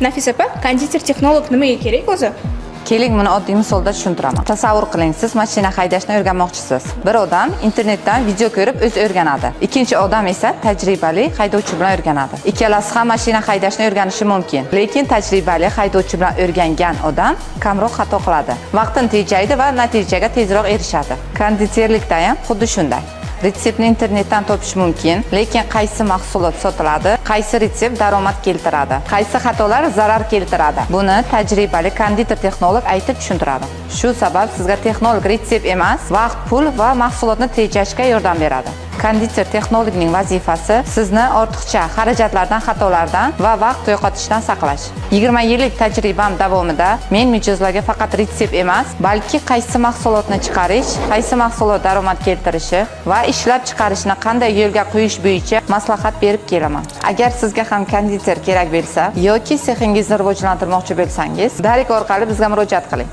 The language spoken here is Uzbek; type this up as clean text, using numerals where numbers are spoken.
Nafisa opa, konditer texnolog nimaga kerak o'zi? Keling, buni oddiy misolda tushuntiraman. Tasavvur qiling, siz mashina haydashni o'rganmoqchisiz. Bir odam internetdan video ko'rib o'zi o'rganadi. Ikkinchi odam esa tajribali haydovchi bilan o'rganadi. Ikkalasi ham mashina haydashni o'rganishi mumkin. Lekin tajribali haydovchi bilan o'rgangan odam kamroq xato qiladi. Vaqtini tejaydi va natijaga tezroq erishadi. Konditerlikda ham xuddi shunday. Retseptni internetdan topish mumkin, lekin qaysi mahsulot sotiladi, qaysi retsept daromad keltiradi, qaysi xatolar zarar keltiradi. Buni tajribali konditer texnolog aytib tushuntiradi. Shu sabab sizga texnolog retsept emas, vaqt, pul va mahsulotni tejashga yordam beradi. Konditer texnologning vazifasi sizni ortiqcha xarajatlardan, xatolardan va vaqt yo'qotishdan saqlash. 20 yillik tajribam davomida men mijozlarga faqat retsept emas, balki qaysi mahsulotni chiqarish, qaysi mahsulot daromad keltirishi va ishlab chiqarishni qanday yo'lga qo'yish bo'yicha maslahat berib kelaman. Agar sizga ham konditer kerak bo'lsa yoki sexingizni rivojlantirmoqchi bo'lsangiz, Darik orqali bizga murojaat qiling.